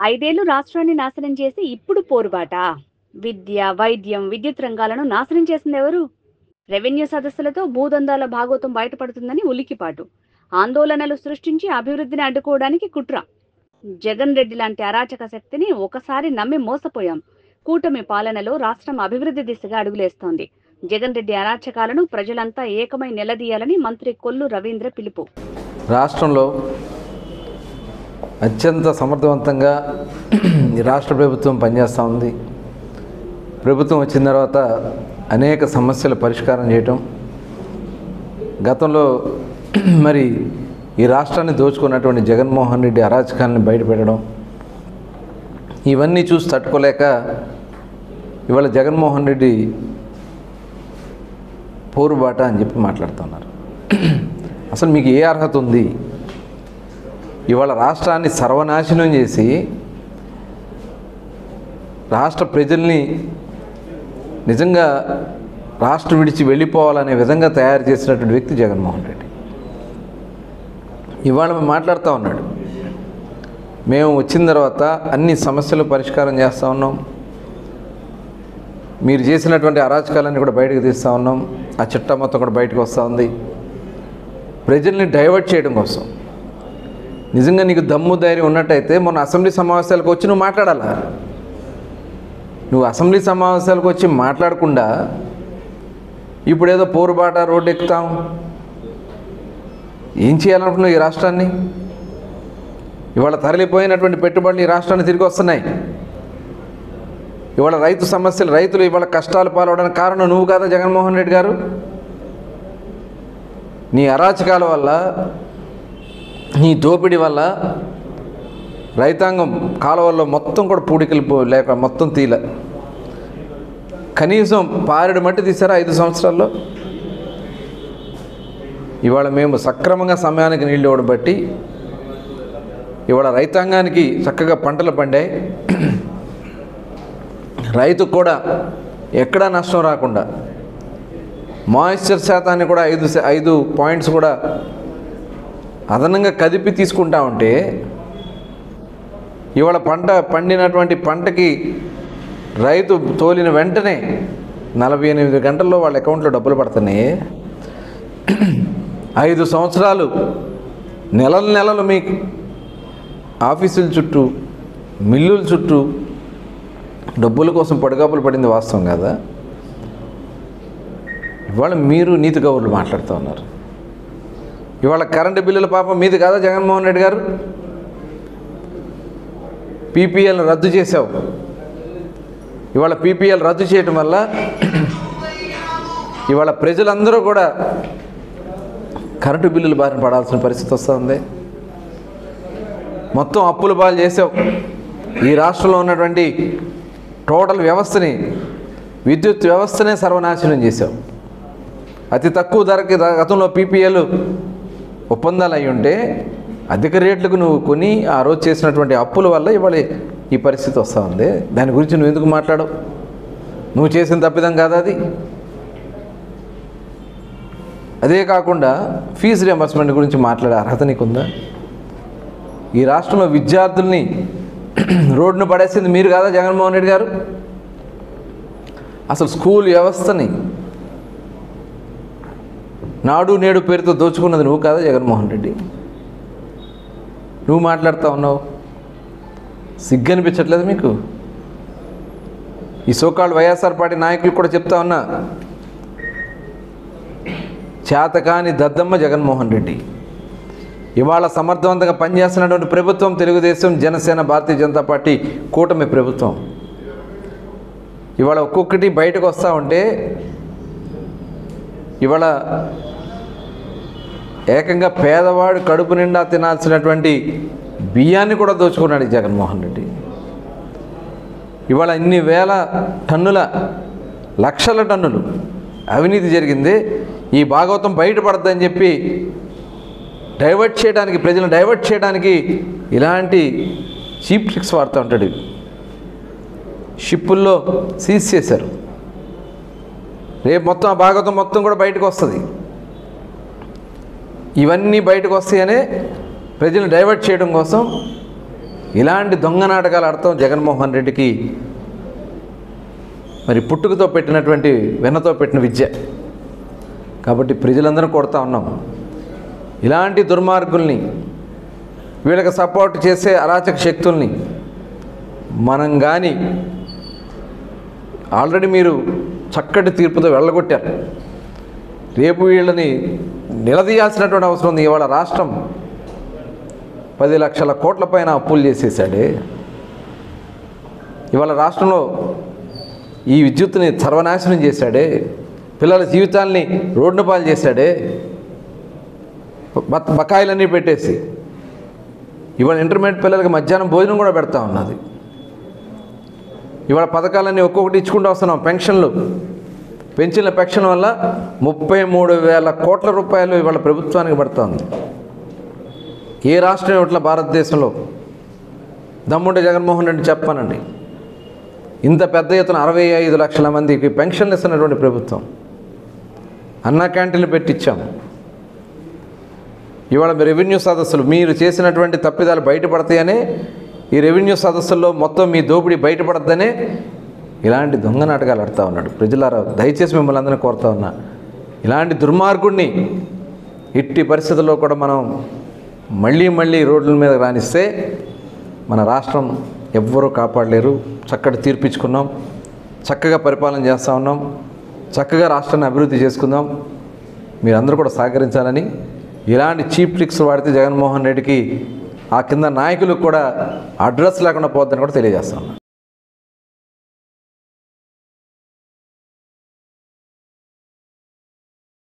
ఐదేళ్లు రాష్ట్రాన్ని నాశనం చేసి ఇప్పుడు పోరుబాట. విద్య, వైద్యం, విద్యుత్ రంగాలను నాశనం చేసిందెవరు? రెవెన్యూ సదస్సులతో భూదందాల భాగోతం బయటపడుతుందని ఉలికిపాటు. ఆందోళనలు సృష్టించి అభివృద్ధిని అడ్డుకోవడానికి కుట్ర. జగన్ రెడ్డి లాంటి అరాచక శక్తిని ఒకసారి నమ్మి మోసపోయాం. కూటమి పాలనలో రాష్ట్రం అభివృద్ధి దిశగా అడుగులేస్తోంది. జగన్ రెడ్డి అరాచకాలను ప్రజలంతా ఏకమై నిలదీయాలని మంత్రి కొల్లు రవీంద్ర పిలుపు. రాష్ట్రంలో అత్యంత సమర్థవంతంగా ఈ రాష్ట్ర ప్రభుత్వం పనిచేస్తూ ఉంది. ప్రభుత్వం వచ్చిన తర్వాత అనేక సమస్యల పరిష్కారం చేయటం, గతంలో మరి ఈ రాష్ట్రాన్ని దోచుకున్నటువంటి జగన్మోహన్ రెడ్డి అరాచకాలను బయటపెట్టడం, ఇవన్నీ చూసి తట్టుకోలేక ఇవాళ జగన్మోహన్ రెడ్డి పోరుబాట అని చెప్పి మాట్లాడుతున్నారు. అసలు మీకు ఏ అర్హత ఉంది? ఇవాళ రాష్ట్రాన్ని సర్వనాశనం చేసి రాష్ట్ర ప్రజల్ని నిజంగా రాష్ట్రం విడిచి వెళ్ళిపోవాలనే విధంగా తయారు చేసినటువంటి వ్యక్తి జగన్మోహన్ రెడ్డి. ఇవాళ మాట్లాడుతూ ఉన్నాడు, మేము వచ్చిన తర్వాత అన్ని సమస్యలు పరిష్కారం చేస్తూ ఉన్నాం, మీరు చేసినటువంటి అరాచకాలన్నీ కూడా బయటకు తీస్తూ ఉన్నాం, ఆ చట్టం మొత్తం కూడా బయటకు వస్తూ ఉంది ప్రజల్ని డైవర్ట్ చేయడం కోసం. నిజంగా నీకు దమ్ము ధైర్యం ఉన్నట్టయితే మొన్న అసెంబ్లీ సమావేశాలకు వచ్చి నువ్వు మాట్లాడాలా? నువ్వు అసెంబ్లీ సమావేశాలకు వచ్చి మాట్లాడకుండా ఇప్పుడేదో పోరుబాట రోడ్డు ఎక్కుతాం. ఏం చేయాలనుకున్నావు ఈ రాష్ట్రాన్ని? ఇవాళ తరలిపోయినటువంటి పెట్టుబడులు ఈ రాష్ట్రాన్ని తిరిగి వస్తున్నాయి. ఇవాళ రైతు సమస్యలు, రైతులు ఇవాళ కష్టాలు పాలవడానికి కారణం నువ్వు కాదా జగన్మోహన్ రెడ్డి గారు? నీ అరాచకాల వల్ల, నీ దోపిడీ వల్ల రైతాంగం కాలువల్లో మొత్తం కూడా పూడికలు లేక మొత్తం తీల. కనీసం పారెడు మట్టి తీసారా 5 సంవత్సరాల్లో? ఇవాళ మేము సక్రమంగా సమయానికి నీళ్ళు ఇవ్వడం బట్టి ఇవాళ రైతాంగానికి చక్కగా పంటలు పండాయి. రైతుకు కూడా ఎక్కడా నష్టం రాకుండా మాయిశ్చర్ శాతాన్ని కూడా 5 పాయింట్స్ కూడా అదనంగా కదిపి తీసుకుంటా ఉంటే ఇవాళ పండినటువంటి పంటకి రైతు తోలిన వెంటనే 48 గంటల్లో వాళ్ళ అకౌంట్లో డబ్బులు పడుతున్నాయి. 5 సంవత్సరాలు నెలలు మీకు ఆఫీసుల చుట్టూ, మిల్లుల చుట్టూ డబ్బుల కోసం పడిగాపులు పడింది వాస్తవం కదా. ఇవాళ మీరు నీతి కబుర్లు మాట్లాడుతూ ఉన్నారు. ఇవాళ కరెంటు బిల్లుల పాపం మీది కాదా జగన్మోహన్ రెడ్డి గారు? పీపీఎల్ని రద్దు చేసావు. ఇవాళ పీపీఎల్ రద్దు చేయటం వల్ల ఇవాళ ప్రజలందరూ కూడా కరెంటు బిల్లులు బారిన పడాల్సిన పరిస్థితి వస్తుంది. మొత్తం అప్పుల పాలు చేసావు. ఈ రాష్ట్రంలో ఉన్నటువంటి టోటల్ వ్యవస్థని, విద్యుత్ వ్యవస్థనే సర్వనాశనం చేసావు. అతి తక్కువ ధరకి గతంలో పీపీఎల్ ఒప్పందాలు అయి ఉంటే అధిక రేట్లకు నువ్వు కొని ఆ రోజు చేసినటువంటి అప్పుల వల్ల ఇవాళ ఈ పరిస్థితి వస్తూ ఉంది. దాని గురించి నువ్వు ఎందుకు మాట్లాడవు? నువ్వు చేసిన తప్పిదం కాదా అది? అదే కాకుండా ఫీజు రియంబర్స్మెంట్ గురించి మాట్లాడే అర్హత నీకుందా? ఈ రాష్ట్రంలో విద్యార్థుల్ని రోడ్డును పడేసింది మీరు కాదా జగన్మోహన్ రెడ్డి గారు? అసలు స్కూల్ వ్యవస్థని నాడు నేడు పేరుతో దోచుకున్నది నువ్వు కాదా జగన్మోహన్ రెడ్డి? నువ్వు మాట్లాడుతూ ఉన్నావు. సిగ్గనిపించట్లేదు మీకు? ఈ సోకాల్డ్ వైఎస్ఆర్ పార్టీ నాయకులు కూడా చెప్తా ఉన్నా, చేతకాని దద్దమ్మ జగన్మోహన్ రెడ్డి. ఇవాళ సమర్థవంతంగా పనిచేస్తున్నటువంటి ప్రభుత్వం తెలుగుదేశం, జనసేన, భారతీయ జనతా పార్టీ కూటమి ప్రభుత్వం. ఇవాళ ఒక్కొక్కటి బయటకు వస్తూ ఉంటే ఇవాళ ఏకంగా పేదవాడు కడుపు నిండా తినాల్సినటువంటి బియ్యాన్ని కూడా దోచుకున్నాడు ఈ జగన్మోహన్ రెడ్డి. ఇవాళ ఇన్ని వేల టన్నుల, లక్షల టన్నులు అవినీతి జరిగింది. ఈ భాగవతం బయటపడద్దని చెప్పి డైవర్ట్ చేయడానికి, ప్రజలను డైవర్ట్ చేయడానికి ఇలాంటి చీప్ ట్రిక్స్ వాడుతూ ఉంటాడు. షిప్పుల్లో సీజ్ చేశారు. రేపు మొత్తం ఆ భాగవతం మొత్తం కూడా బయటకు వస్తుంది. ఇవన్నీ బయటకు వస్తాయనే ప్రజలను డైవర్ట్ చేయడం కోసం ఇలాంటి దొంగ నాటకాలు ఆడతాం జగన్మోహన్ రెడ్డికి మరి పుట్టుకతో పెట్టినటువంటి వెన్నతో పెట్టిన విద్య. కాబట్టి ప్రజలందరూ కొడతా ఉన్నాం. ఇలాంటి దుర్మార్గుల్ని, వీళ్ళకి సపోర్ట్ చేసే అరాచక శక్తుల్ని మనం కానీ ఆల్రెడీ మీరు చక్కటి తీర్పుతో వెళ్ళగొట్టారు. రేపు వీళ్ళని నిలదీయాల్సినటువంటి అవసరం ఉంది. ఇవాళ రాష్ట్రం 10 లక్షల కోట్ల పైన అప్పులు చేసేసాడే. ఇవాళ రాష్ట్రంలో ఈ విద్యుత్తుని సర్వనాశనం చేశాడే. పిల్లల జీవితాల్ని రోడ్డున పాలు చేశాడే. బకాయిలన్నీ పెట్టేసి ఇవాళ ఇంటర్మీడియట్ పిల్లలకి మధ్యాహ్నం భోజనం కూడా పెడతా ఉన్నది. ఇవాళ పథకాలన్నీ ఒక్కొక్కటి ఇచ్చుకుంటూ వస్తున్నాం. పెన్షన్లు పెంచిన పెన్షన్ వల్ల 33,000 కోట్ల రూపాయలు ఇవాళ ప్రభుత్వానికి పడుతుంది. ఏ రాష్ట్రం ఇట్లా భారతదేశంలో దమ్ముంటే జగన్మోహన్ రెడ్డి చెప్పానండి. ఇంత పెద్ద ఎత్తున 65 లక్షల మందికి పెన్షన్లు ఇస్తున్నటువంటి ప్రభుత్వం. అన్నా క్యాంటీన్లు పెట్టించాం. ఇవాళ రెవెన్యూ సదస్సులు మీరు చేసినటువంటి తప్పిదాలు బయటపడతాయనే ఈ రెవెన్యూ సదస్సుల్లో మొత్తం మీ దోపిడీ బయటపడద్దనే ఇలాంటి దొంగ నాటకాలు ఆడుతూ ఉన్నాడు. ప్రజలారా దయచేసి మిమ్మల్ని అందరినీ కోరుతా ఉన్నా, ఇలాంటి దుర్మార్గుడిని ఇట్టి పరిస్థితుల్లో కూడా మనం మళ్ళీ రోడ్ల మీద రానిస్తే మన రాష్ట్రం ఎవ్వరూ కాపాడలేరు. చక్కటి తీర్పిచ్చుకున్నాం, చక్కగా పరిపాలన చేస్తూ ఉన్నాం, చక్కగా రాష్ట్రాన్ని అభివృద్ధి చేసుకుందాం. మీరందరూ కూడా సహకరించాలని, ఇలాంటి చీప్ ట్రిక్స్ వాడితే జగన్మోహన్ రెడ్డికి ఆ కింద నాయకులకు కూడా అడ్రస్ లేకుండా పోద్దని కూడా తెలియజేస్తాను.